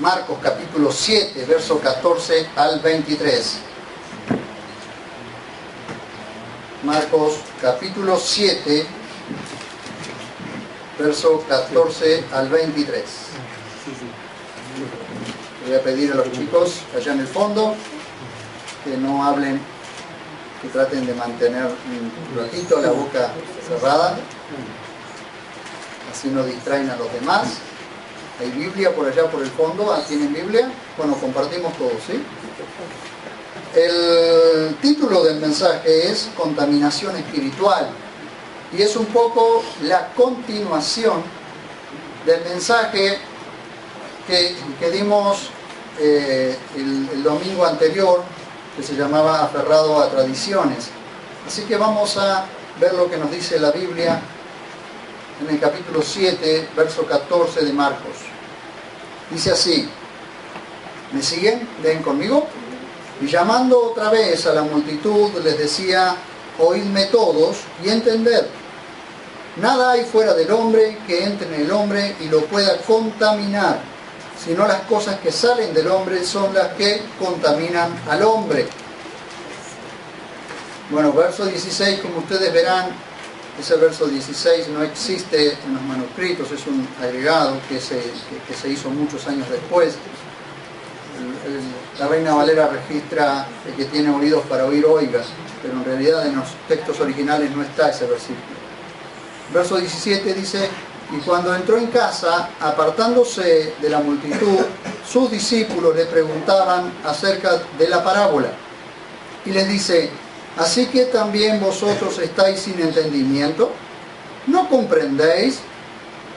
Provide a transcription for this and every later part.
Marcos capítulo 7, verso 14 al 23. Marcos capítulo 7, verso 14 al 23. Voy a pedir a los chicos allá en el fondo que no hablen, que traten de mantener un ratito la boca cerrada, así no distraen a los demás. Hay Biblia por allá por el fondo. ¿Tienen Biblia? Bueno, compartimos todos, ¿sí? El título del mensaje es Contaminación Espiritual, y es un poco la continuación del mensaje que dimos el domingo anterior, que se llamaba Aferrado a Tradiciones. Así que vamos a ver lo que nos dice la Biblia en el capítulo 7, verso 14 de Marcos. Dice así, ¿me siguen? ¿Leen conmigo? Y llamando otra vez a la multitud, les decía, oídme todos y entended. Nada hay fuera del hombre que entre en el hombre y lo pueda contaminar, sino las cosas que salen del hombre son las que contaminan al hombre. Bueno, verso 16, como ustedes verán, ese verso 16 no existe en los manuscritos, es un agregado que se hizo muchos años después. La Reina Valera registra el que tiene oídos para oír, oiga, pero en realidad en los textos originales no está ese versículo. Verso 17 dice, y cuando entró en casa, apartándose de la multitud, sus discípulos le preguntaban acerca de la parábola. Y les dice, ¿así que también vosotros estáis sin entendimiento? ¿No comprendéis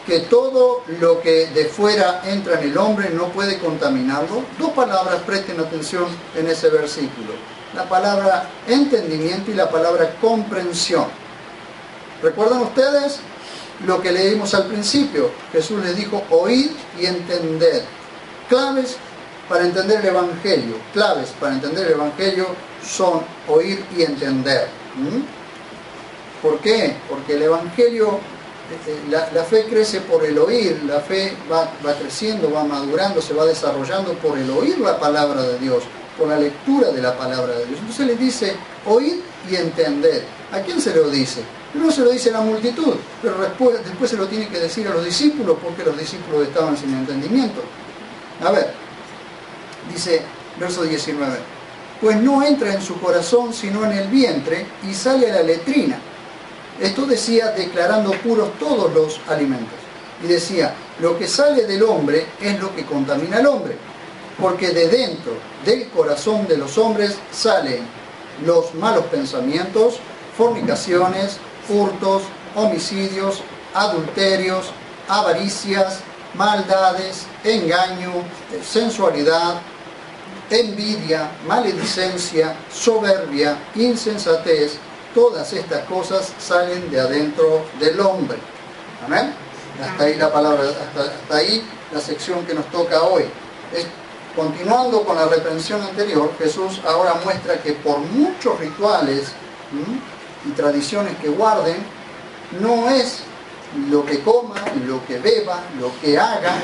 que todo lo que de fuera entra en el hombre no puede contaminarlo? Dos palabras, presten atención en ese versículo. La palabra entendimiento y la palabra comprensión. ¿Recuerdan ustedes lo que leímos al principio? Jesús les dijo, oíd y entended. Claves para entender el Evangelio. Claves para entender el Evangelio son oír y entender. ¿Por qué? Porque el Evangelio, la fe crece por el oír, la fe va creciendo, va madurando, se va desarrollando por el oír la palabra de Dios, por la lectura de la palabra de Dios. Entonces les dice, oír y entender. ¿A quién se lo dice? No se lo dice a la multitud, pero después se lo tiene que decir a los discípulos, porque los discípulos estaban sin entendimiento. A ver, dice verso 19, pues no entra en su corazón sino en el vientre y sale a la letrina. Esto decía declarando puros todos los alimentos. Y decía, lo que sale del hombre es lo que contamina al hombre, porque de dentro del corazón de los hombres salen los malos pensamientos, fornicaciones, hurtos, homicidios, adulterios, avaricias, maldades, engaño, sensualidad, envidia, maledicencia, soberbia, insensatez. Todas estas cosas salen de adentro del hombre. ¿Amén? Hasta ahí la palabra, hasta ahí la sección que nos toca hoy. Continuando con la reprensión anterior, Jesús ahora muestra que por muchos rituales y tradiciones que guarden, no es lo que coma, lo que beba, lo que haga,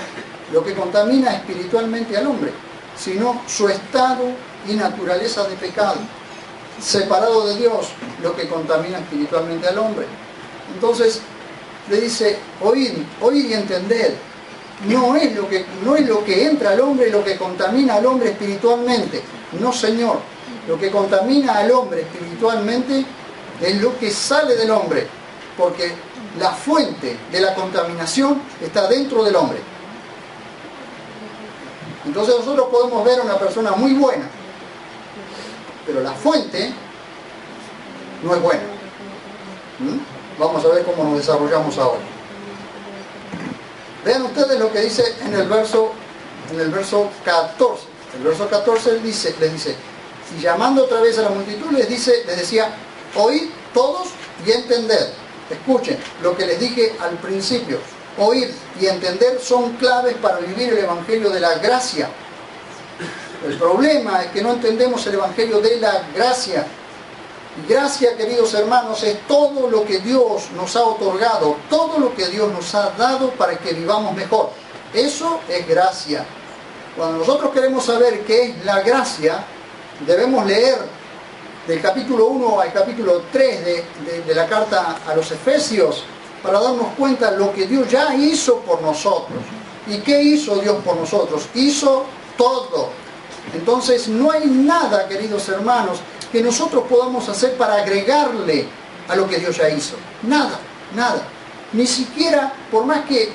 lo que contamina espiritualmente al hombre, sino su estado y naturaleza de pecado. Separado de Dios, lo que contamina espiritualmente al hombre. Entonces le dice, oíd y entended. No es lo que entra al hombre lo que contamina al hombre espiritualmente. No, Señor. Lo que contamina al hombre espiritualmente es lo que sale del hombre, porque la fuente de la contaminación está dentro del hombre. Entonces nosotros podemos ver a una persona muy buena, pero la fuente no es buena. Vamos a ver cómo nos desarrollamos ahora. Vean ustedes lo que dice en el verso 14. El verso 14 les dice, y llamando otra vez a la multitud les decía, oíd todos y entended. Escuchen lo que les dije al principio. Oír y entender son claves para vivir el Evangelio de la gracia. El problema es que no entendemos el Evangelio de la gracia. Y gracia, queridos hermanos, es todo lo que Dios nos ha otorgado, todo lo que Dios nos ha dado para que vivamos mejor. Eso es gracia. Cuando nosotros queremos saber qué es la gracia, debemos leer del capítulo 1 al capítulo 3 de la carta a los Efesios para darnos cuenta de lo que Dios ya hizo por nosotros. ¿Y qué hizo Dios por nosotros? Hizo todo. Entonces no hay nada, queridos hermanos, que nosotros podamos hacer para agregarle a lo que Dios ya hizo. Nada, nada. Ni siquiera, por más que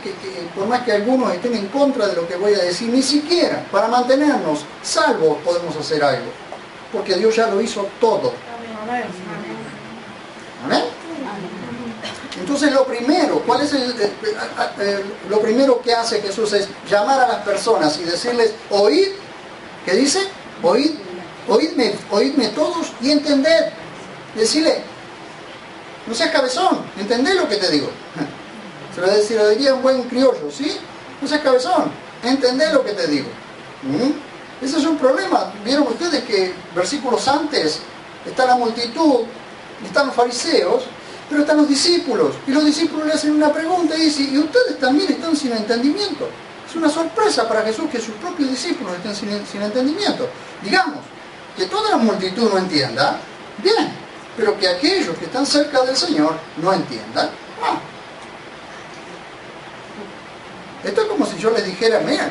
algunos estén en contra de lo que voy a decir, ni siquiera para mantenernos salvos podemos hacer algo. Porque Dios ya lo hizo todo. ¿Amén? Entonces lo primero, ¿cuál es lo primero que hace Jesús? Es llamar a las personas y decirles, oíd, ¿qué dice? Oídme todos y entended. Decirle, no seas cabezón, entendé lo que te digo. Se lo diría un buen criollo, ¿sí? No seas cabezón, entendé lo que te digo. Ese es un problema. Vieron ustedes que versículos antes está la multitud, están los fariseos, pero están los discípulos. Y los discípulos le hacen una pregunta y dicen, ¿y ustedes también están sin entendimiento? Es una sorpresa para Jesús que sus propios discípulos estén sin entendimiento. Digamos, que toda la multitud no entienda, bien, pero que aquellos que están cerca del Señor no entiendan. Esto es como si yo les dijera, mira,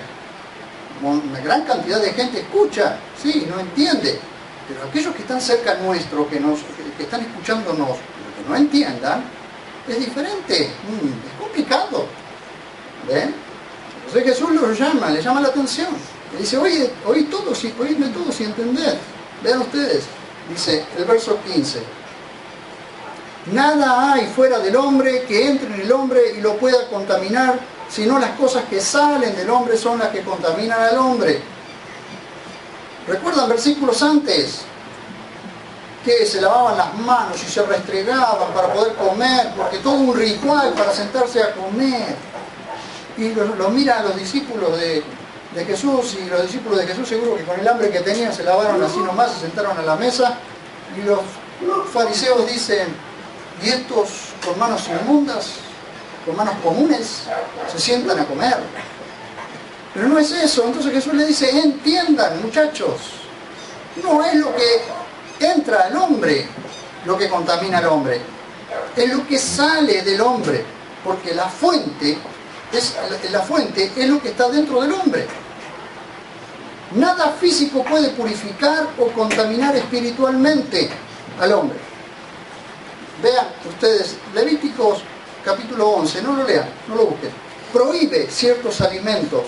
una gran cantidad de gente escucha, sí, no entiende, pero aquellos que están cerca nuestro, que están escuchándonos, que no entiendan, es diferente, es complicado. ¿Ven? Entonces Jesús los llama, le llama la atención. Le dice, oídme todos y entended. Vean ustedes, dice el verso 15. Nada hay fuera del hombre que entre en el hombre y lo pueda contaminar, sino las cosas que salen del hombre son las que contaminan al hombre. ¿Recuerdan versículos antes? Que se lavaban las manos y se restregaban para poder comer, porque todo un ritual para sentarse a comer. Y lo miran los discípulos de Jesús, y los discípulos de Jesús seguro que con el hambre que tenían se lavaron así nomás, se sentaron a la mesa, y los fariseos dicen, ¿y estos con manos inmundas, con manos comunes, se sientan a comer? Pero no es eso. Entonces Jesús le dice, entiendan, muchachos, no es lo que entra al hombre lo que contamina al hombre, es lo que sale del hombre, porque la fuente es lo que está dentro del hombre. Nada físico puede purificar o contaminar espiritualmente al hombre. Vean ustedes, Levíticos capítulo 11, no lo lean, no lo busquen. Prohíbe ciertos alimentos,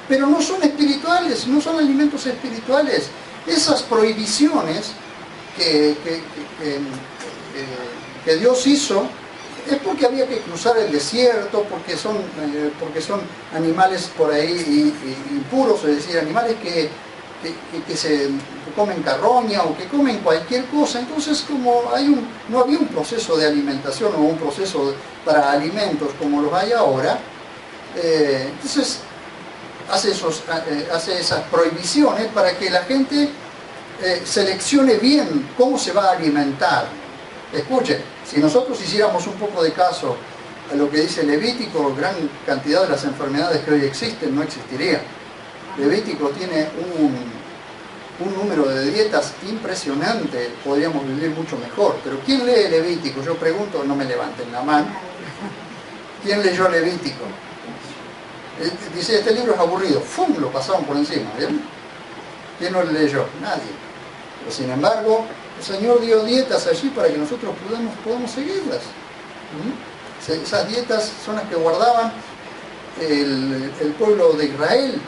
pero no son espirituales, no son alimentos espirituales. Esas prohibiciones que Dios hizo es porque había que cruzar el desierto, porque son animales por ahí impuros, es decir, animales que se comen carroña o que comen cualquier cosa. Entonces, como no había un proceso de alimentación o un proceso para alimentos como los hay ahora, entonces hace esas prohibiciones para que la gente seleccione bien cómo se va a alimentar. Escuchen, si nosotros hiciéramos un poco de caso a lo que dice Levítico, gran cantidad de las enfermedades que hoy existen no existirían. Levítico tiene un número de dietas impresionante, podríamos vivir mucho mejor. Pero ¿quién lee Levítico? Yo pregunto, no me levanten la mano. ¿Quién leyó Levítico? Dice, este libro es aburrido. ¡Fum! Lo pasaron por encima, ¿bien? ¿Quién no lo leyó? Nadie. Pero sin embargo, el Señor dio dietas allí para que nosotros podamos seguirlas. Esas dietas son las que guardaban el pueblo de Israel.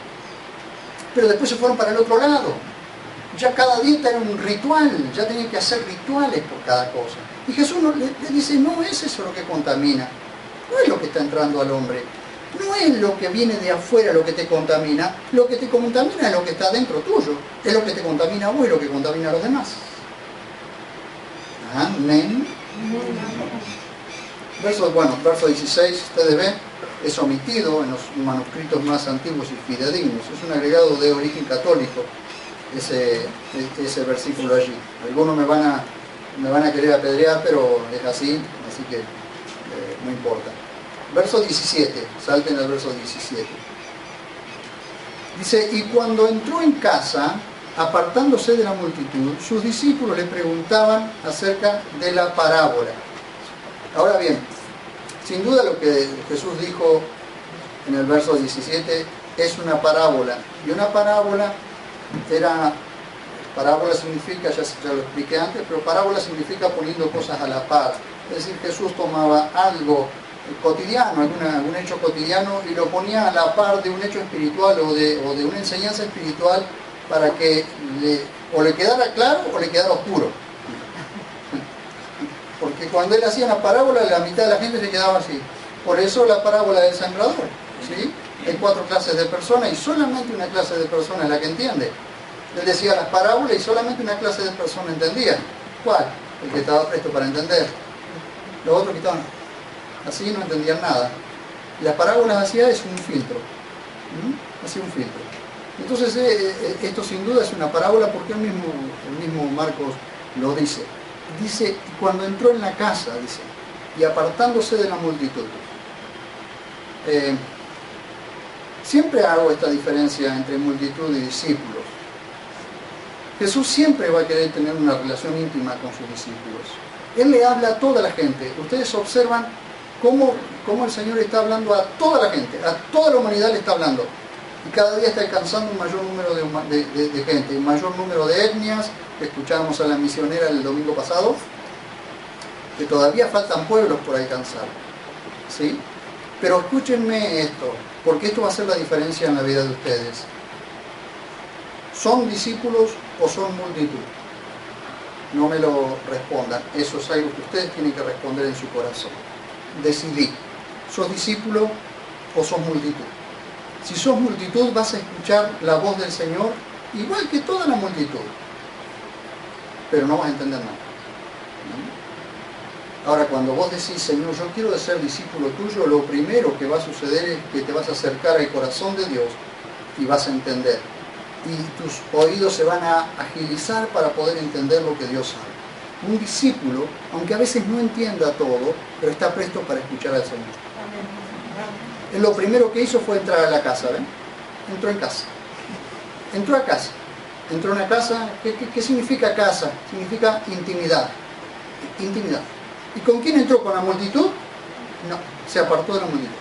Pero después se fueron para el otro lado. Ya cada dieta era un ritual, ya tenían que hacer rituales por cada cosa. Y Jesús le dice, no es eso lo que contamina, no es lo que está entrando al hombre, no es lo que viene de afuera lo que te contamina, lo que te contamina es lo que está dentro tuyo, es lo que te contamina a vos y lo que contamina a los demás. Amén. Verso 16, ustedes ven, es omitido en los manuscritos más antiguos y fidedignos, es un agregado de origen católico, ese versículo allí. Algunos me van a querer apedrear, pero es así que no importa. Verso 17, salten al verso 17. Dice, y cuando entró en casa, apartándose de la multitud, sus discípulos le preguntaban acerca de la parábola. Ahora bien, sin duda lo que Jesús dijo en el verso 17 es una parábola. Y una parábola significa, ya lo expliqué antes, pero parábola significa poniendo cosas a la par. Es decir, Jesús tomaba algo cotidiano, algún hecho cotidiano, y lo ponía a la par de un hecho espiritual o de una enseñanza espiritual para que o le quedara claro o le quedara oscuro. Porque cuando él hacía una parábola, la mitad de la gente se quedaba así. Por eso la parábola del sembrador, ¿sí? Hay 4 clases de personas y solamente una clase de persona es la que entiende. Él decía las parábolas y solamente una clase de personas entendía. ¿Cuál? El que estaba presto para entender. Los otros que estaban así no entendían nada. Y las parábolas hacía es un filtro. Hacía un filtro. Entonces esto sin duda es una parábola porque el mismo Marcos lo dice. Dice, cuando entró en la casa, dice, y apartándose de la multitud. Siempre hago esta diferencia entre multitud y discípulos. Jesús siempre va a querer tener una relación íntima con sus discípulos. Él le habla a toda la gente. Ustedes observan cómo el Señor está hablando a toda la gente, a toda la humanidad le está hablando. Y cada día está alcanzando un mayor número de gente, un mayor número de etnias. Escuchábamos a la misionera el domingo pasado, que todavía faltan pueblos por alcanzar. ¿Sí? Pero escúchenme esto, porque esto va a hacer la diferencia en la vida de ustedes. ¿Son discípulos o son multitud? No me lo respondan. Eso es algo que ustedes tienen que responder en su corazón. Decidí. ¿Sos discípulo o sos multitud? Si sos multitud, vas a escuchar la voz del Señor igual que toda la multitud. Pero no vas a entender nada. Ahora, cuando vos decís, Señor, yo quiero ser discípulo tuyo, lo primero que va a suceder es que te vas a acercar al corazón de Dios y vas a entender. Y tus oídos se van a agilizar para poder entender lo que Dios habla. Un discípulo, aunque a veces no entienda todo, pero está presto para escuchar al Señor. Él lo primero que hizo fue entrar a la casa, ¿ven? Entró en casa. Entró a casa. Entró en una casa. ¿Qué significa casa? Significa intimidad. Intimidad. ¿Y con quién entró? ¿Con la multitud? No, se apartó de la multitud.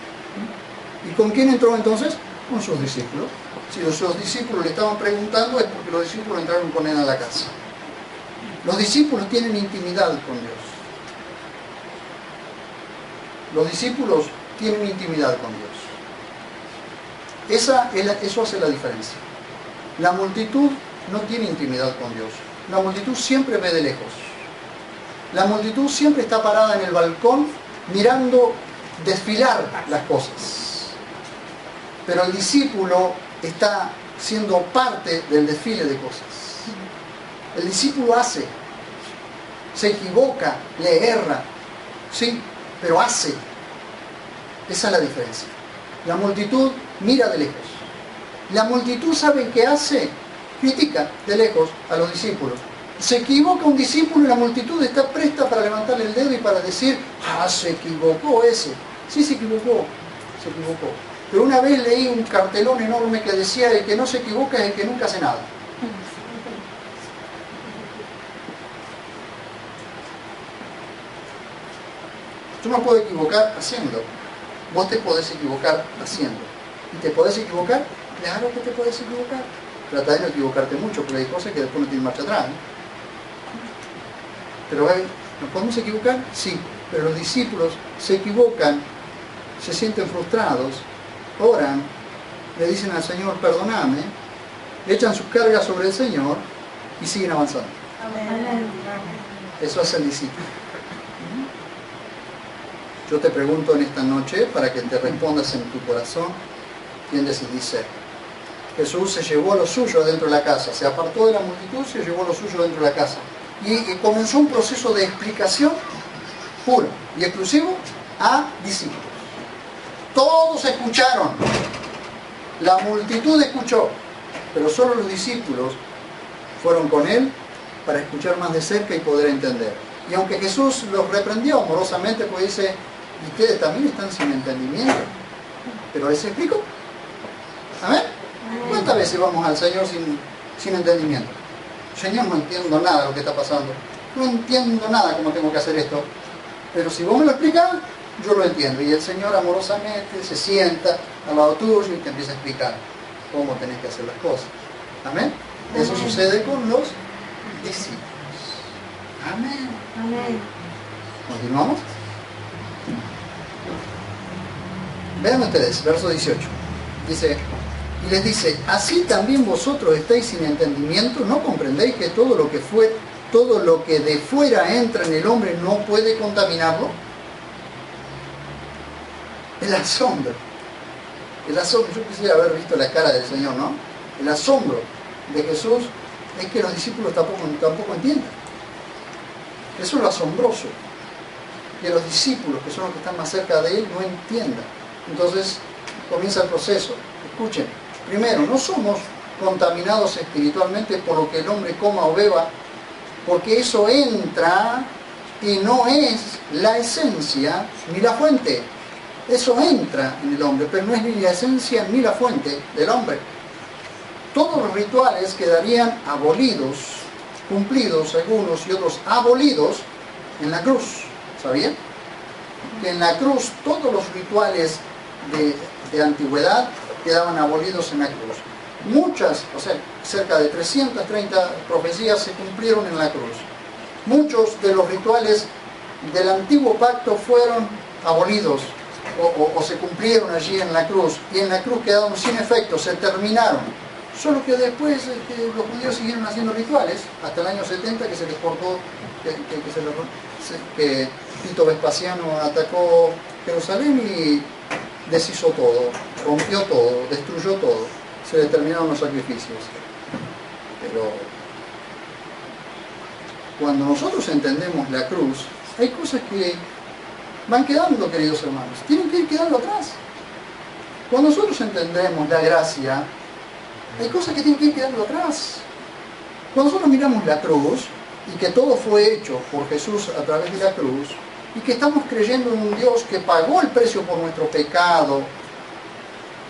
¿Y con quién entró entonces? Con sus discípulos. Si los discípulos le estaban preguntando es porque los discípulos entraron con él a la casa. Los discípulos tienen intimidad con Dios. Los discípulos tienen intimidad con Dios. Eso hace la diferencia. La multitud no tiene intimidad con Dios. La multitud siempre ve de lejos. La multitud siempre está parada en el balcón mirando desfilar las cosas. Pero el discípulo está siendo parte del desfile de cosas. El discípulo hace, se equivoca, le erra, sí, pero hace. Esa es la diferencia. La multitud mira de lejos. La multitud, ¿sabe qué hace? Critica de lejos a los discípulos. Se equivoca un discípulo y la multitud está presta para levantarle el dedo y para decir, se equivocó ese. Sí, se equivocó. Pero una vez leí un cartelón enorme que decía, el que no se equivoca es el que nunca hace nada. Yo me puedo equivocar haciendo. Vos te podés equivocar haciendo. ¿Y te podés equivocar? Claro que te podés equivocar. Trata de no equivocarte mucho, porque hay cosas que después no tienen marcha atrás, ¿no? Pero ¿nos podemos equivocar? Sí. Pero los discípulos se equivocan, se sienten frustrados, oran, le dicen al Señor, perdóname, echan sus cargas sobre el Señor y siguen avanzando. Amén. Eso hace el discípulo. Yo te pregunto en esta noche, para que te respondas en tu corazón, ¿quién decidís ser? Jesús se llevó a lo suyo dentro de la casa, se apartó de la multitud, se llevó a lo suyo dentro de la casa. Y comenzó un proceso de explicación puro y exclusivo a discípulos. Todos escucharon, la multitud escuchó, pero solo los discípulos fueron con él para escuchar más de cerca y poder entender. Y aunque Jesús los reprendió amorosamente, pues dice, y ustedes también están sin entendimiento, pero les explico. ¿Amén? ¿Cuántas veces vamos al Señor sin entendimiento. Señor, no entiendo nada de lo que está pasando. No entiendo nada cómo tengo que hacer esto. Pero si vos me lo explicás, yo lo entiendo. Y el Señor amorosamente se sienta al lado tuyo y te empieza a explicar cómo tenés que hacer las cosas. ¿Amén? Eso sucede con los discípulos. Amén. Amén. ¿Continuamos? Vean ustedes, verso 18. Dice, y les dice, así también vosotros estáis sin entendimiento, ¿no comprendéis que todo lo que de fuera entra en el hombre no puede contaminarlo? El asombro. Yo quisiera haber visto la cara del Señor, ¿no? El asombro de Jesús es que los discípulos tampoco entienden. Eso es lo asombroso. Que los discípulos, que son los que están más cerca de Él, no entiendan. Entonces comienza el proceso. Escuchen, primero, no somos contaminados espiritualmente por lo que el hombre coma o beba, porque eso entra y no es la esencia ni la fuente. Eso entra en el hombre, pero no es ni la esencia ni la fuente del hombre. Todos los rituales quedarían abolidos, cumplidos algunos y otros abolidos en la cruz. ¿Sabían? Que en la cruz todos los rituales de antigüedad quedaban abolidos en la cruz. Muchas, o sea, cerca de 330 profecías se cumplieron en la cruz. Muchos de los rituales del antiguo pacto fueron abolidos o se cumplieron allí en la cruz, y en la cruz quedaron sin efecto, se terminaron. Solo que después los judíos siguieron haciendo rituales hasta el año 70, que se les cortó, que Tito Vespasiano atacó Jerusalén y deshizo todo, rompió todo, destruyó todo, se determinaron los sacrificios. Pero cuando nosotros entendemos la cruz, hay cosas que van quedando, queridos hermanos, tienen que ir quedando atrás. Cuando nosotros entendemos la gracia, hay cosas que tienen que ir quedando atrás. Cuando nosotros miramos la cruz, y que todo fue hecho por Jesús a través de la cruz, y que estamos creyendo en un Dios que pagó el precio por nuestro pecado,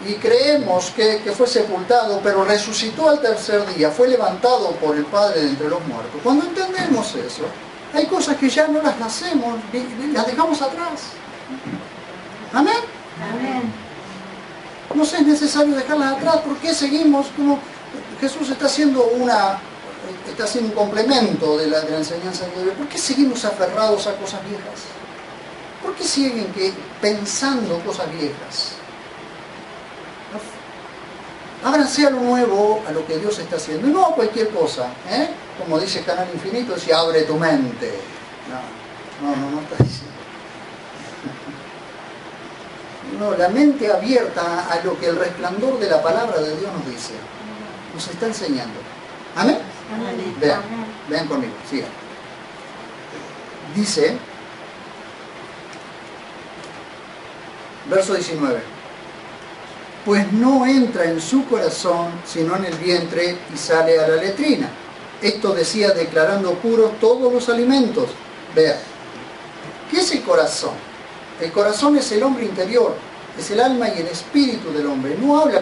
y creemos que fue sepultado, pero resucitó al tercer día, fue levantado por el Padre de entre los muertos. Cuando entendemos eso, hay cosas que ya no las hacemos, las dejamos atrás. ¿Amén? Amén. No es necesario dejarlas atrás. ¿Por qué seguimos? Como Jesús está haciendo un complemento de la enseñanza de Dios. ¿Por qué seguimos aferrados a cosas viejas? ¿Por qué siguen pensando cosas viejas? Ábranse a lo nuevo, a lo que Dios está haciendo, y no a cualquier cosa, como dice Canal Infinito, si abre tu mente. No está diciendo. No, la mente abierta a lo que el resplandor de la palabra de Dios nos dice, nos está enseñando. ¿Amén? Amén. Vean conmigo, sigan. Dice, verso 19, pues no entra en su corazón, sino en el vientre y sale a la letrina. Esto decía declarando puros todos los alimentos. Vean, ¿qué es el corazón? El corazón es el hombre interior, es el alma y el espíritu del hombre.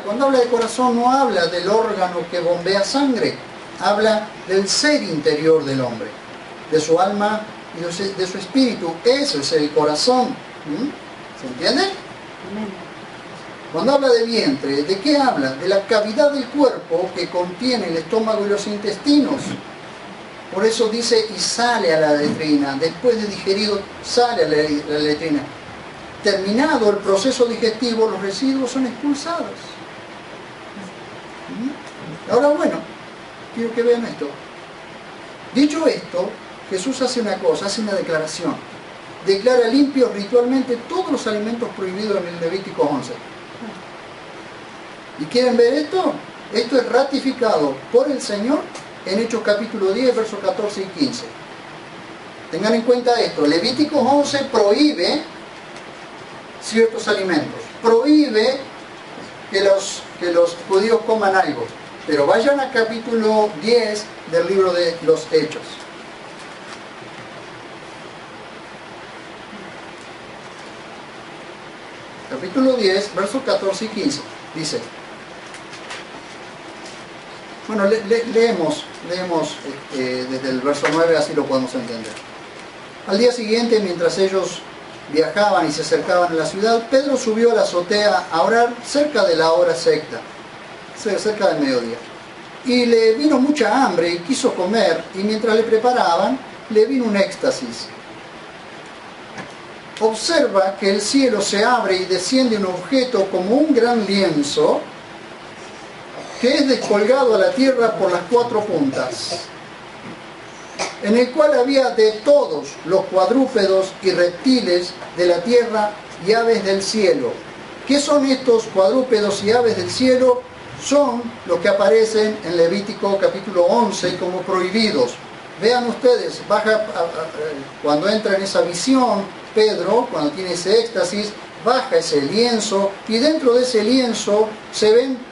Cuando habla de corazón no habla del órgano que bombea sangre, habla del ser interior del hombre, de su alma y de su espíritu. Eso es el corazón. ¿Se entiende? Amén. Cuando habla de vientre, ¿de qué habla? De la cavidad del cuerpo que contiene el estómago y los intestinos. Por eso dice, y sale a la letrina. Después de digerido, sale a la letrina. Terminado el proceso digestivo, los residuos son expulsados. Ahora, bueno, quiero que vean esto. Dicho esto, Jesús hace una declaración. Declara limpios ritualmente todos los alimentos prohibidos en el Levítico 11. ¿Y quieren ver esto? Esto es ratificado por el Señor en Hechos capítulo 10, versos 14 y 15. Tengan en cuenta esto. Levítico 11 prohíbe ciertos alimentos. Prohíbe que los judíos coman algo. Pero vayan al capítulo 10 del libro de los Hechos. Capítulo 10, versos 14 y 15. Dice, Bueno, leemos desde el verso 9, así lo podemos entender. Al día siguiente, mientras ellos viajaban y se acercaban a la ciudad, Pedro subió a la azotea a orar cerca de la hora sexta, cerca del mediodía. Y le vino mucha hambre y quiso comer, y mientras le preparaban, le vino un éxtasis. Observa que el cielo se abre y desciende un objeto como un gran lienzo que es descolgado a la tierra por las 4 puntas, en el cual había de todos los cuadrúpedos y reptiles de la tierra y aves del cielo. ¿Qué son estos cuadrúpedos y aves del cielo? Son los que aparecen en Levítico capítulo 11 como prohibidos. Vean ustedes, cuando entra en esa visión, Pedro, cuando tiene ese éxtasis, baja ese lienzo y dentro de ese lienzo se ven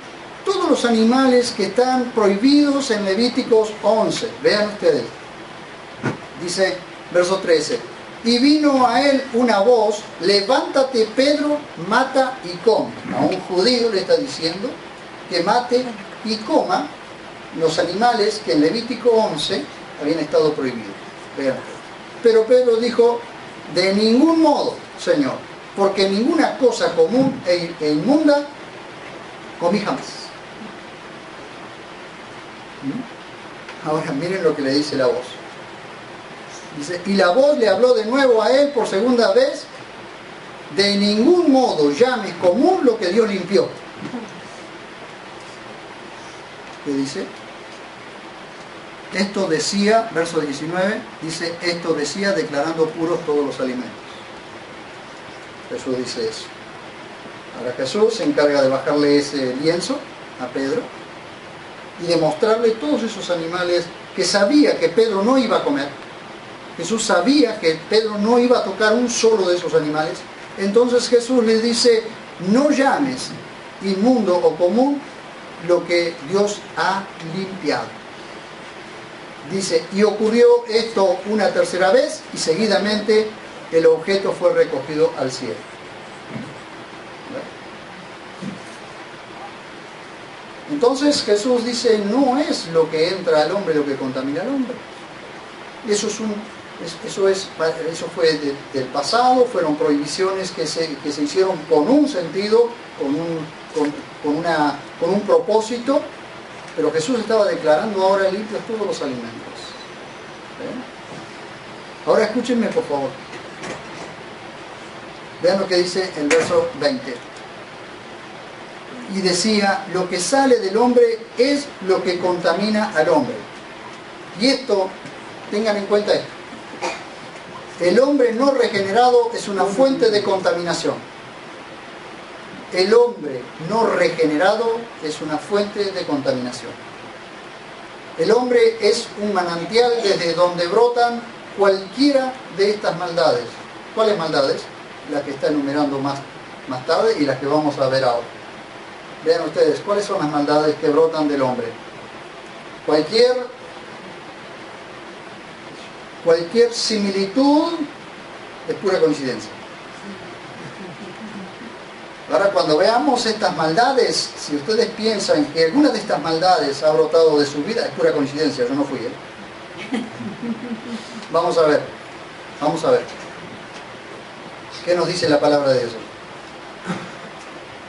todos los animales que están prohibidos en Levíticos 11. Vean ustedes. Dice, verso 13. Y vino a él una voz, levántate Pedro, mata y come. A un judío le está diciendo que mate y coma los animales que en Levítico 11 habían estado prohibidos. Vean. Pero Pedro dijo, de ningún modo, Señor, porque ninguna cosa común e inmunda comí jamás. Ahora miren lo que le dice la voz. Dice, y la voz le habló de nuevo a él por segunda vez, de ningún modo llames común lo que Dios limpió. ¿Qué dice? Esto decía, verso 19, dice, esto decía declarando puros todos los alimentos. Jesús dice eso. Ahora Jesús se encarga de bajarle ese lienzo a Pedro y de mostrarle todos esos animales que sabía que Pedro no iba a comer. Jesús sabía que Pedro no iba a tocar un solo de esos animales. Entonces Jesús le dice, no llames inmundo o común lo que Dios ha limpiado. Dice, y ocurrió esto una tercera vez y seguidamente el objeto fue recogido al cielo. Entonces Jesús dice, no es lo que entra al hombre lo que contamina al hombre. Eso fue del pasado, fueron prohibiciones que se hicieron con un sentido, con un propósito, pero Jesús estaba declarando ahora limpios todos los alimentos. Ahora escúchenme por favor. Vean lo que dice el verso 20. Y decía, lo que sale del hombre es lo que contamina al hombre. Y esto, tengan en cuenta esto. El hombre no regenerado es una fuente de contaminación. El hombre no regenerado es una fuente de contaminación. El hombre es un manantial desde donde brotan cualquiera de estas maldades. ¿Cuáles maldades? Las que está enumerando más tarde y las que vamos a ver ahora. Vean ustedes, ¿cuáles son las maldades que brotan del hombre? Cualquier similitud es pura coincidencia. Ahora, cuando veamos estas maldades, si ustedes piensan que alguna de estas maldades ha brotado de su vida, es pura coincidencia, yo no fui. Vamos a ver. ¿Qué nos dice la palabra de Dios?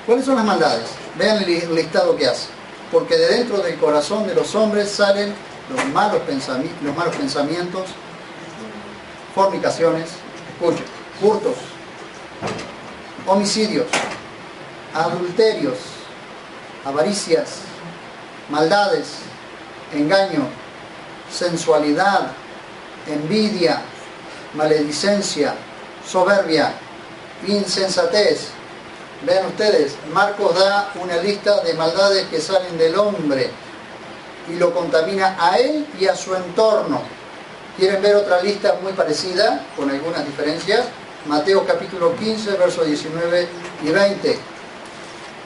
¿Cuáles son las maldades? Vean el listado que hace. Porque de dentro del corazón de los hombres salen los malos pensamientos, fornicaciones, hurtos, homicidios, adulterios, avaricias, maldades, engaño, sensualidad, envidia, maledicencia, soberbia, insensatez. Vean ustedes, Marcos da una lista de maldades que salen del hombre y lo contamina a él y a su entorno. ¿Quieren ver otra lista muy parecida, con algunas diferencias? Mateo capítulo 15, versos 19 y 20.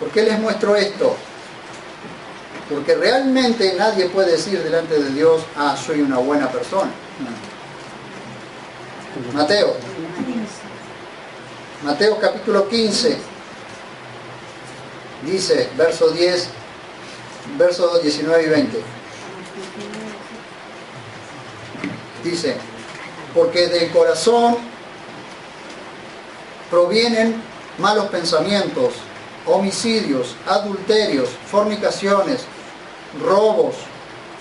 ¿Por qué les muestro esto? Porque realmente nadie puede decir delante de Dios, soy una buena persona. Mateo capítulo 15, dice, verso 10, versos 19 y 20. Dice, porque del corazón provienen malos pensamientos, homicidios, adulterios, fornicaciones, robos,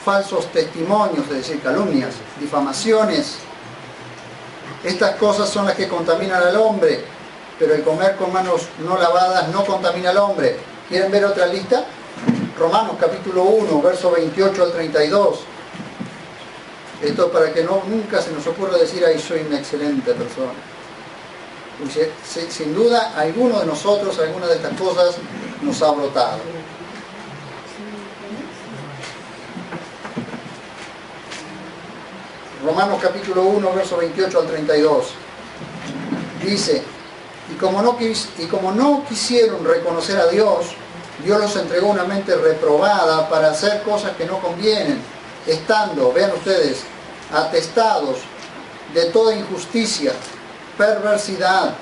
falsos testimonios, es decir, calumnias, difamaciones. Estas cosas son las que contaminan al hombre, pero el comer con manos no lavadas no contamina al hombre. ¿Quieren ver otra lista? Romanos capítulo 1, verso 28 al 32. Esto es para que nunca se nos ocurra decir, ahí soy una excelente persona. Sin duda, alguno de nosotros, alguna de estas cosas nos ha brotado. Romanos capítulo 1, verso 28 al 32. Dice, y como no quisieron reconocer a Dios, Dios los entregó una mente reprobada para hacer cosas que no convienen, estando, vean ustedes, atestados de toda injusticia, perversidad,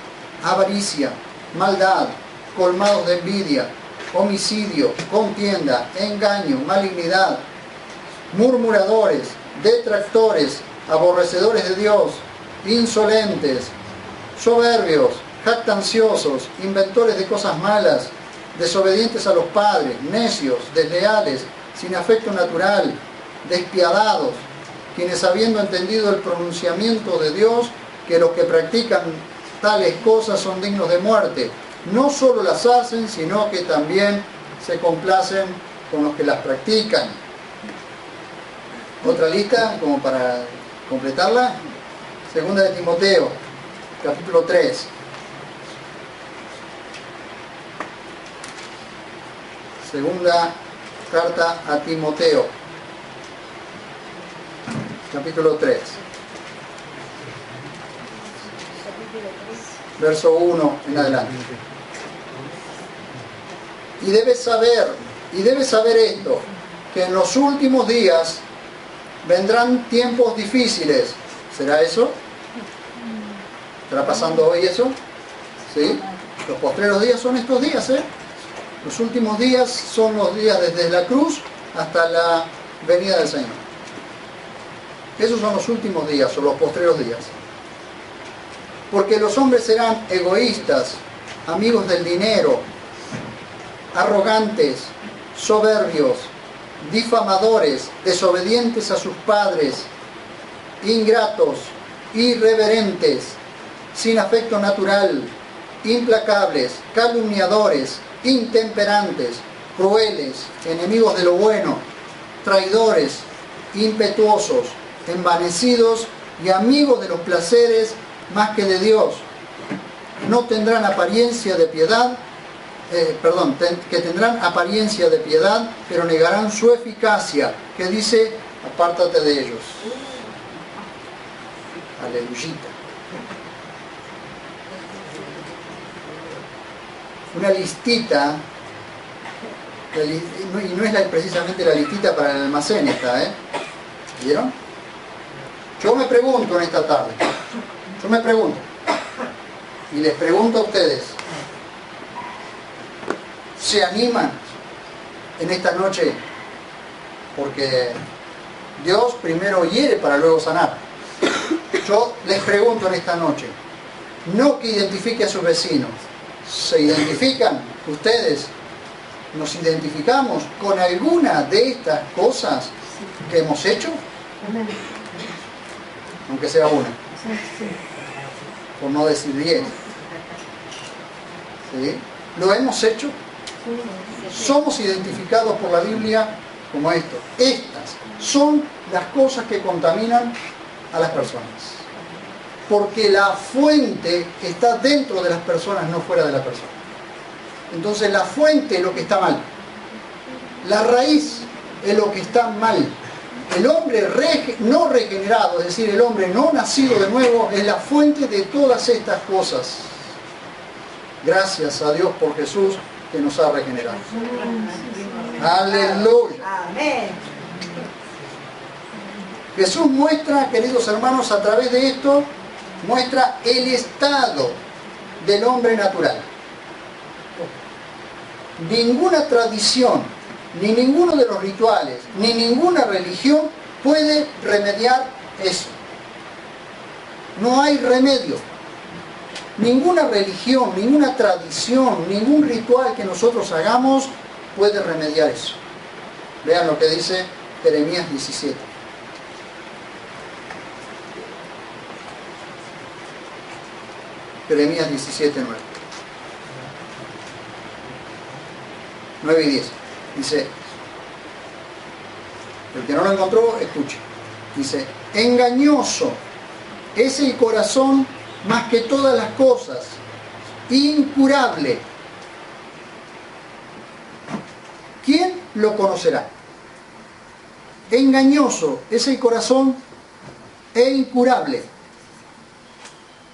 avaricia, maldad, colmados de envidia, homicidio, contienda, engaño, malignidad, murmuradores, detractores, aborrecedores de Dios, insolentes, soberbios, jactanciosos, inventores de cosas malas, desobedientes a los padres, necios, desleales, sin afecto natural, despiadados, quienes habiendo entendido el pronunciamiento de Dios, que los que practican tales cosas son dignos de muerte, no solo las hacen, sino que también se complacen con los que las practican. Otra lista, como para completarla, segunda de Timoteo, capítulo 3. Segunda carta a Timoteo, capítulo 3. Verso 1 en adelante. Y debes saber esto, que en los últimos días vendrán tiempos difíciles. ¿Será eso? ¿Estará pasando hoy eso? ¿Sí? Los postreros días son estos días, ¿eh? Los últimos días son los días desde la cruz hasta la venida del Señor. Esos son los últimos días o los postreros días. Porque los hombres serán egoístas, amigos del dinero, arrogantes, soberbios, difamadores, desobedientes a sus padres, ingratos, irreverentes, sin afecto natural, implacables, calumniadores, intemperantes, crueles, enemigos de lo bueno, traidores, impetuosos, envanecidos y amigos de los placeres más que de Dios. No tendrán apariencia de piedad, que tendrán apariencia de piedad, pero negarán su eficacia, que dice, apártate de ellos. Aleluyita. Una listita, y no es precisamente la listita para el almacén esta, ¿vieron? Yo me pregunto en esta tarde, y les pregunto a ustedes, ¿se animan en esta noche? Porque Dios primero hiere para luego sanar. Yo les pregunto en esta noche, no que identifique a sus vecinos, ¿se identifican ustedes? ¿Nos identificamos con alguna de estas cosas que hemos hecho? Aunque sea una, por no decir 10. ¿Sí? ¿Lo hemos hecho? Somos identificados por la Biblia como esto. Estas son las cosas que contaminan a las personas. Porque la fuente está dentro de las personas, no fuera de la persona. Entonces la fuente es lo que está mal. La raíz es lo que está mal. El hombre no regenerado, es decir, el hombre no nacido de nuevo, es la fuente de todas estas cosas. Gracias a Dios por Jesús que nos ha regenerado. Aleluya. Amén. Jesús muestra, queridos hermanos, a través de esto, muestra el estado del hombre natural. Ninguna tradición, ni ninguno de los rituales, ni ninguna religión puede remediar eso. No hay remedio. Ninguna religión, ninguna tradición, ningún ritual que nosotros hagamos puede remediar eso. Vean lo que dice Jeremías 17. Jeremías 17, 9 y 10. Dice, el que no lo encontró, escuche. Dice, engañoso es el corazón más que todas las cosas, incurable. ¿Quién lo conocerá? Engañoso es el corazón e incurable.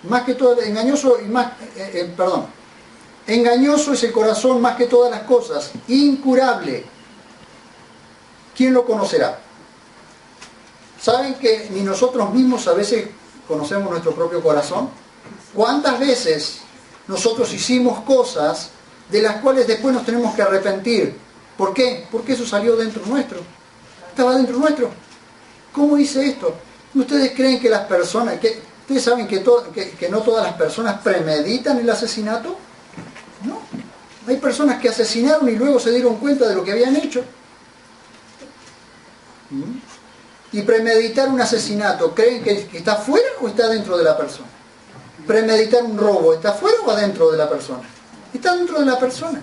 Más que todo, engañoso y más, engañoso es el corazón más que todas las cosas, incurable. ¿Quién lo conocerá? ¿Saben que ni nosotros mismos a veces conocemos nuestro propio corazón? ¿Cuántas veces nosotros hicimos cosas de las cuales después nos tenemos que arrepentir? ¿Por qué? Porque eso salió dentro nuestro. Estaba dentro nuestro. ¿Cómo hice esto? ¿Ustedes creen que las personas... ¿Ustedes saben que no todas las personas premeditan el asesinato? No. Hay personas que asesinaron y luego se dieron cuenta de lo que habían hecho. Y premeditar un asesinato, ¿creen que está fuera o está dentro de la persona? Premeditar un robo, ¿está fuera o adentro de la persona? Está dentro de la persona.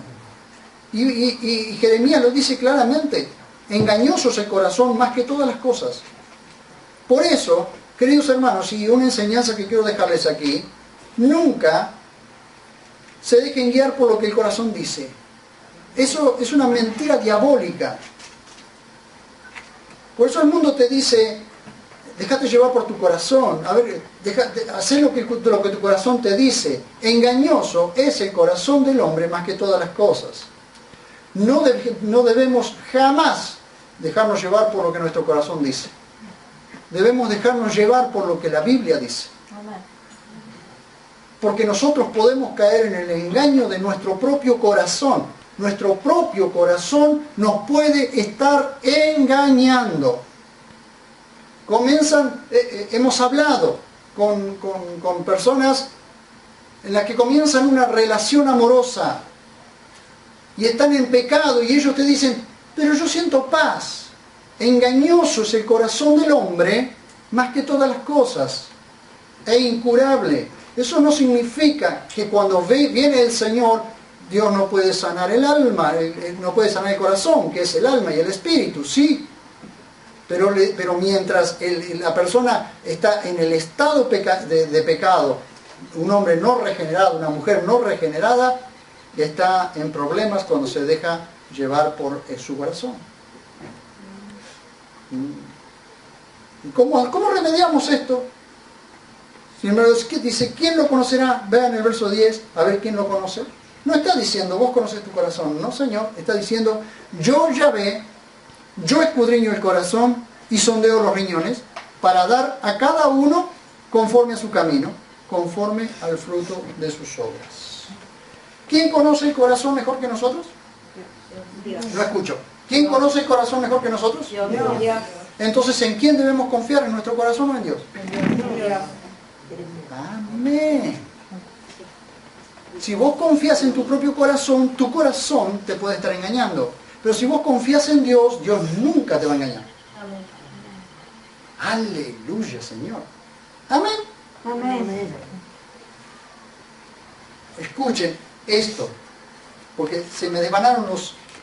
Y Jeremías lo dice claramente, engañoso es el corazón más que todas las cosas. Por eso, queridos hermanos, y una enseñanza que quiero dejarles aquí, nunca se dejen guiar por lo que el corazón dice. Eso es una mentira diabólica. Por eso el mundo te dice, déjate llevar por tu corazón, a ver, haz lo que tu corazón te dice. Engañoso es el corazón del hombre más que todas las cosas. No debemos jamás dejarnos llevar por lo que nuestro corazón dice. Debemos dejarnos llevar por lo que la Biblia dice. Porque nosotros podemos caer en el engaño de nuestro propio corazón. Nuestro propio corazón nos puede estar engañando. Hemos hablado con personas en las que comienzan una relación amorosa y están en pecado y ellos te dicen, pero yo siento paz. Engañoso es el corazón del hombre más que todas las cosas, e incurable. Eso no significa que cuando viene el Señor, Dios no puede sanar el alma, no puede sanar el corazón, que es el alma y el espíritu, sí. Pero mientras la persona está en el estado de pecado, un hombre no regenerado, una mujer no regenerada, está en problemas cuando se deja llevar por su corazón. ¿Y cómo remediamos esto? Sin embargo, dice, ¿quién lo conocerá? Vean el verso 10, a ver quién lo conoce. No está diciendo, vos conoces tu corazón. No, Señor. Está diciendo, yo Yahvé, yo escudriño el corazón y sondeo los riñones para dar a cada uno conforme a su camino, conforme al fruto de sus obras. ¿Quién conoce el corazón mejor que nosotros? Dios. No escucho. ¿Quién conoce el corazón mejor que nosotros? Dios. Entonces, ¿en quién debemos confiar? ¿En nuestro corazón o en Dios? Amén. Si vos confías en tu propio corazón, tu corazón te puede estar engañando. Pero si vos confías en Dios, Dios nunca te va a engañar. Aleluya, Señor. Amén. Amén. Escuchen esto, porque se me desvanaron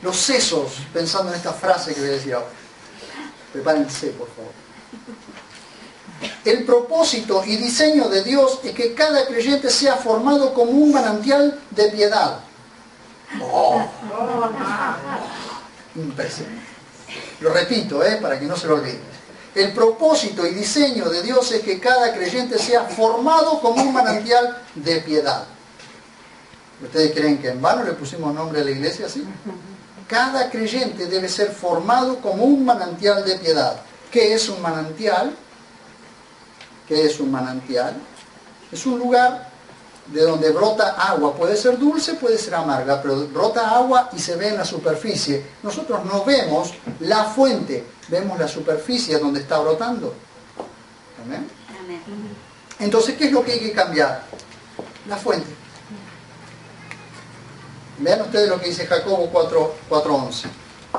los sesos pensando en esta frase que voy a decir ahora. Prepárense, por favor. El propósito y diseño de Dios es que cada creyente sea formado como un manantial de piedad. Impresionante. Lo repito, para que no se lo olviden. El propósito y diseño de Dios es que cada creyente sea formado como un manantial de piedad. ¿Ustedes creen que en vano le pusimos nombre a la iglesia así? Cada creyente debe ser formado como un manantial de piedad. ¿Qué es un manantial? ¿Qué es un manantial? Es un lugar de donde brota agua. Puede ser dulce, puede ser amarga, pero brota agua y se ve en la superficie. Nosotros no vemos la fuente, vemos la superficie donde está brotando. ¿Amén? Amén. Entonces, ¿qué es lo que hay que cambiar? La fuente. Vean ustedes lo que dice Jacobo 4:11.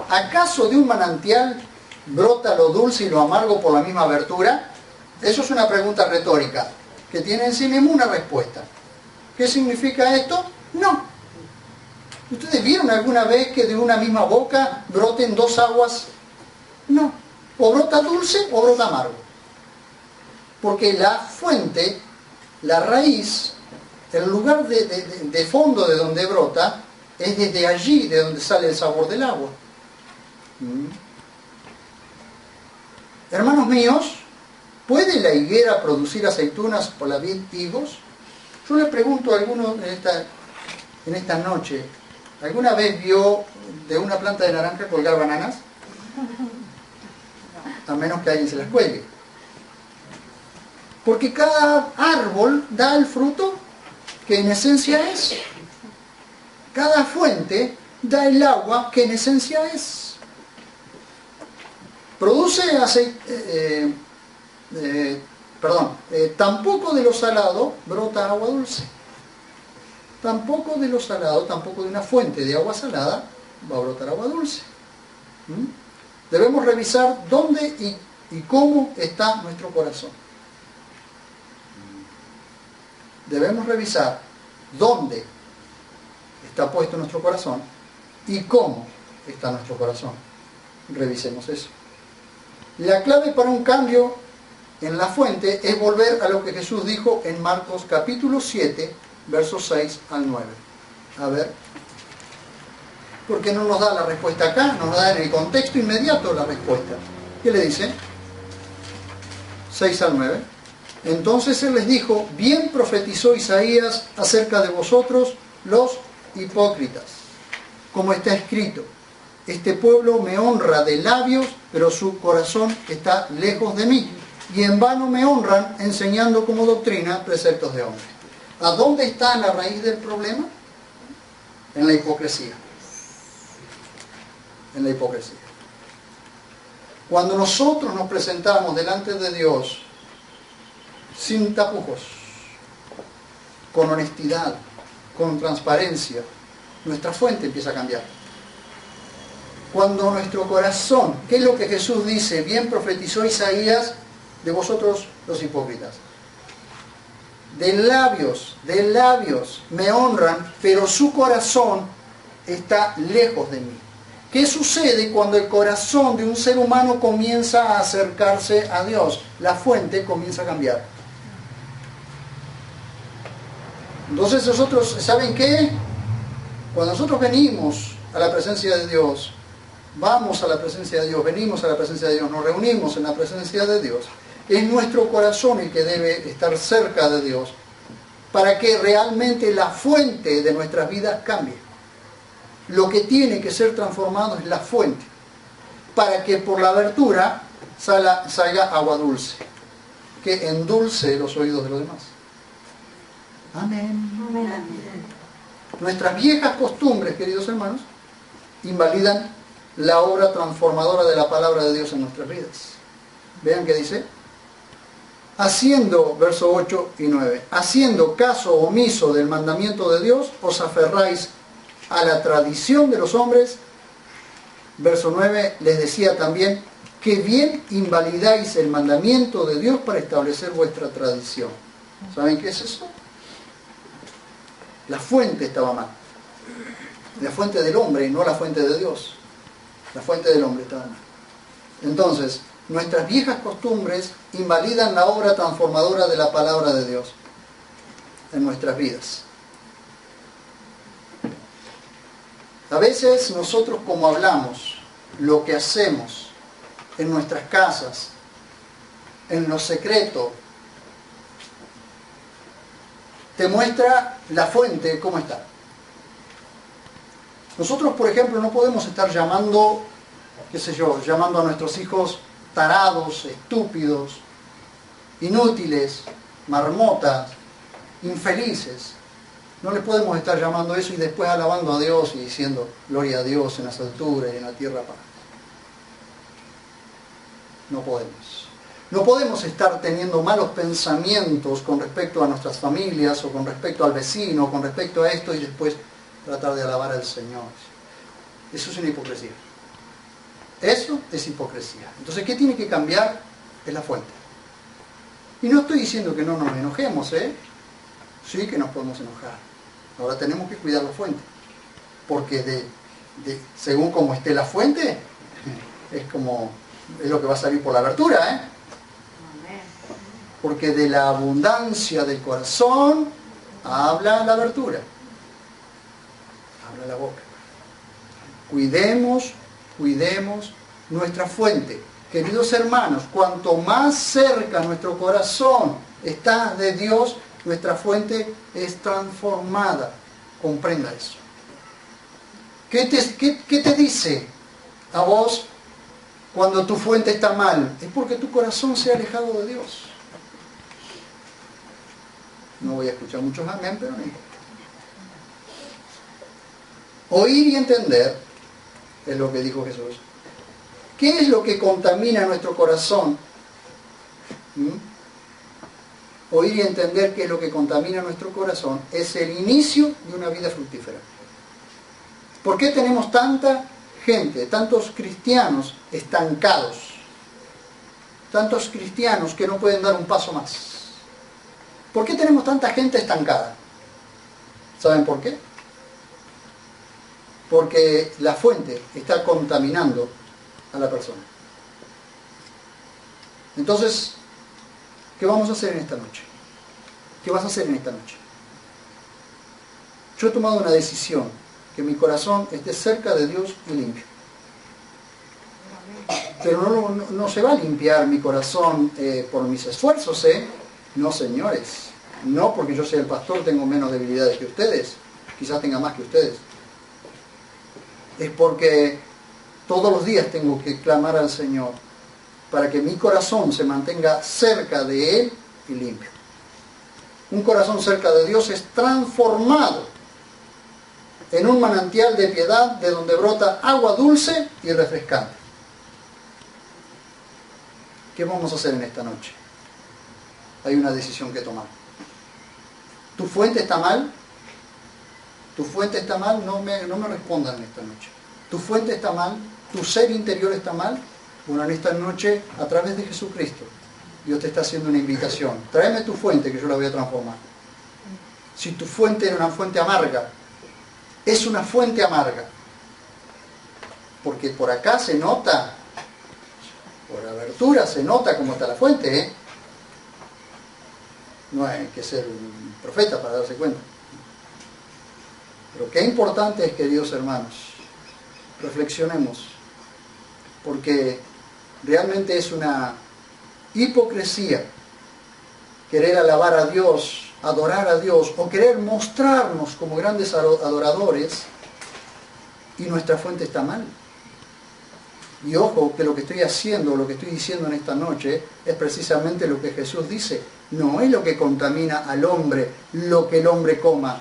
¿Acaso de un manantial brota lo dulce y lo amargo por la misma abertura? Eso es una pregunta retórica, que tiene en sí mismo una respuesta. ¿Qué significa esto? No. ¿Ustedes vieron alguna vez que de una misma boca broten dos aguas? No. O brota dulce o brota amargo. Porque la fuente, la raíz, el lugar de fondo de donde brota, es desde allí de donde sale el sabor del agua. Hermanos míos, ¿puede la higuera producir aceitunas o la vid higos? Yo le pregunto a alguno en esta noche, ¿alguna vez vio de una planta de naranja colgar bananas? A menos que alguien se las cuelgue. Porque cada árbol da el fruto que en esencia es. Cada fuente da el agua que en esencia es. Produce aceite, tampoco de lo salado brota agua dulce. Tampoco de lo salado, tampoco de una fuente de agua salada va a brotar agua dulce. Debemos revisar dónde y cómo está nuestro corazón. Debemos revisar dónde está puesto nuestro corazón y cómo está nuestro corazón. Revisemos eso. La clave para un cambio en la fuente es volver a lo que Jesús dijo en Marcos capítulo 7, versos 6 al 9. A ver. Porque no nos da la respuesta acá, nos da en el contexto inmediato la respuesta. ¿Qué le dice? 6 al 9. Entonces él les dijo, bien profetizó Isaías acerca de vosotros los hipócritas, como está escrito, este pueblo me honra de labios, pero su corazón está lejos de mí, y en vano me honran enseñando como doctrina preceptos de hombres. ¿A dónde está la raíz del problema? En la hipocresía. En la hipocresía. Cuando nosotros nos presentamos delante de Dios sin tapujos, con honestidad, con transparencia, nuestra fuente empieza a cambiar. Cuando nuestro corazón, ¿qué es lo que Jesús dice? Bien profetizó Isaías de vosotros los hipócritas. De labios me honran, pero su corazón está lejos de mí. ¿Qué sucede cuando el corazón de un ser humano comienza a acercarse a Dios? La fuente comienza a cambiar. Entonces nosotros, ¿saben qué? Cuando nosotros venimos a la presencia de Dios, vamos a la presencia de Dios, venimos a la presencia de Dios, nos reunimos en la presencia de Dios, es nuestro corazón el que debe estar cerca de Dios para que realmente la fuente de nuestras vidas cambie. Lo que tiene que ser transformado es la fuente, para que por la abertura salga agua dulce, que endulce los oídos de los demás. Amén. Amén. Nuestras viejas costumbres, queridos hermanos, invalidan la obra transformadora de la palabra de Dios en nuestras vidas. Vean qué dice. Haciendo, verso 8 y 9, haciendo caso omiso del mandamiento de Dios, os aferráis a la tradición de los hombres. Verso 9 les decía también que bien invalidáis el mandamiento de Dios para establecer vuestra tradición. ¿Saben qué es eso? La fuente estaba mal. La fuente del hombre y no la fuente de Dios. La fuente del hombre estaba mal. Entonces, nuestras viejas costumbres invalidan la obra transformadora de la palabra de Dios en nuestras vidas. A veces nosotros, como hablamos, lo que hacemos en nuestras casas, en lo secreto, te muestra la fuente, cómo está. Nosotros, por ejemplo, no podemos estar llamando a nuestros hijos tarados, estúpidos, inútiles, marmotas, infelices. No le podemos estar llamando eso y después alabando a Dios y diciendo gloria a Dios en las alturas y en la tierra paz. No podemos. No podemos estar teniendo malos pensamientos con respecto a nuestras familias o con respecto al vecino o con respecto a esto y después tratar de alabar al Señor. Eso es una hipocresía. Eso es hipocresía. Entonces, ¿qué tiene que cambiar? Es la fuente. Y no estoy diciendo que no nos enojemos, ¿eh? Sí que nos podemos enojar. Ahora tenemos que cuidar la fuente. Porque según como esté la fuente, es lo que va a salir por la abertura, ¿eh? Porque de la abundancia del corazón habla la abertura. Habla la boca. Cuidemos nuestra fuente. Queridos hermanos, cuanto más cerca nuestro corazón está de Dios, nuestra fuente es transformada. Comprenda eso. ¿Qué te dice a vos cuando tu fuente está mal? Es porque tu corazón se ha alejado de Dios. No voy a escuchar muchos amén, pero no importa. Oír y entender es lo que dijo Jesús. ¿Qué es lo que contamina nuestro corazón? Oír y entender qué es lo que contamina nuestro corazón es el inicio de una vida fructífera. ¿Por qué tenemos tanta gente, tantos cristianos estancados? Tantos cristianos que no pueden dar un paso más. ¿Por qué tenemos tanta gente estancada? ¿Saben por qué? Porque la fuente está contaminando a la persona. Entonces, ¿qué vamos a hacer en esta noche? ¿Qué vas a hacer en esta noche? Yo he tomado una decisión, que mi corazón esté cerca de Dios y limpio. Pero no se va a limpiar mi corazón por mis esfuerzos, ¿eh? No, señores. No porque yo sea el pastor tengo menos debilidades que ustedes. Quizás tenga más que ustedes. Es porque todos los días tengo que clamar al Señor para que mi corazón se mantenga cerca de Él y limpio. Un corazón cerca de Dios es transformado en un manantial de piedad de donde brota agua dulce y refrescante. ¿Qué vamos a hacer en esta noche? Hay una decisión que tomar. ¿Tu fuente está mal? ¿Tu fuente está mal? No me respondan en esta noche. ¿Tu fuente está mal? ¿Tu ser interior está mal? Bueno, en esta noche, a través de Jesucristo, Dios te está haciendo una invitación. Tráeme tu fuente que yo la voy a transformar. Si tu fuente era una fuente amarga, es una fuente amarga. Porque por acá se nota, por abertura se nota cómo está la fuente, ¿eh? No hay que ser un profeta para darse cuenta. Pero qué importante es, queridos hermanos, reflexionemos, porque realmente es una hipocresía querer alabar a Dios, adorar a Dios, o querer mostrarnos como grandes adoradores y nuestra fuente está mal. Y ojo, que lo que estoy haciendo, lo que estoy diciendo en esta noche, es precisamente lo que Jesús dice. No es lo que contamina al hombre, lo que el hombre coma,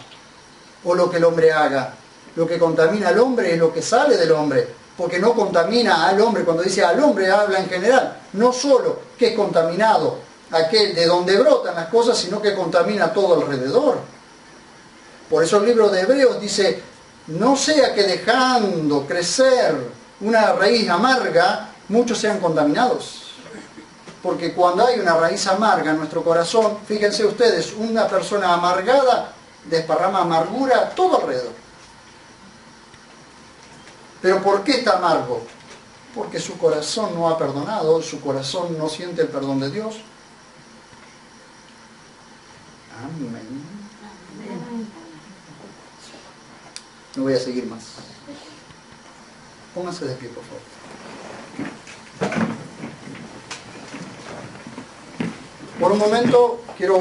o lo que el hombre haga. Lo que contamina al hombre es lo que sale del hombre, porque no contamina al hombre. Cuando dice al hombre, habla en general. No solo que es contaminado aquel de donde brotan las cosas, sino que contamina todo alrededor. Por eso el libro de Hebreos dice, no sea que dejando crecer una raíz amarga, muchos sean contaminados. Porque cuando hay una raíz amarga en nuestro corazón, fíjense ustedes, una persona amargada desparrama amargura todo alrededor. ¿Pero por qué está amargo? Porque su corazón no ha perdonado, su corazón no siente el perdón de Dios. Amén. No voy a seguir más. Pónganse de pie, por favor. Por un momento quiero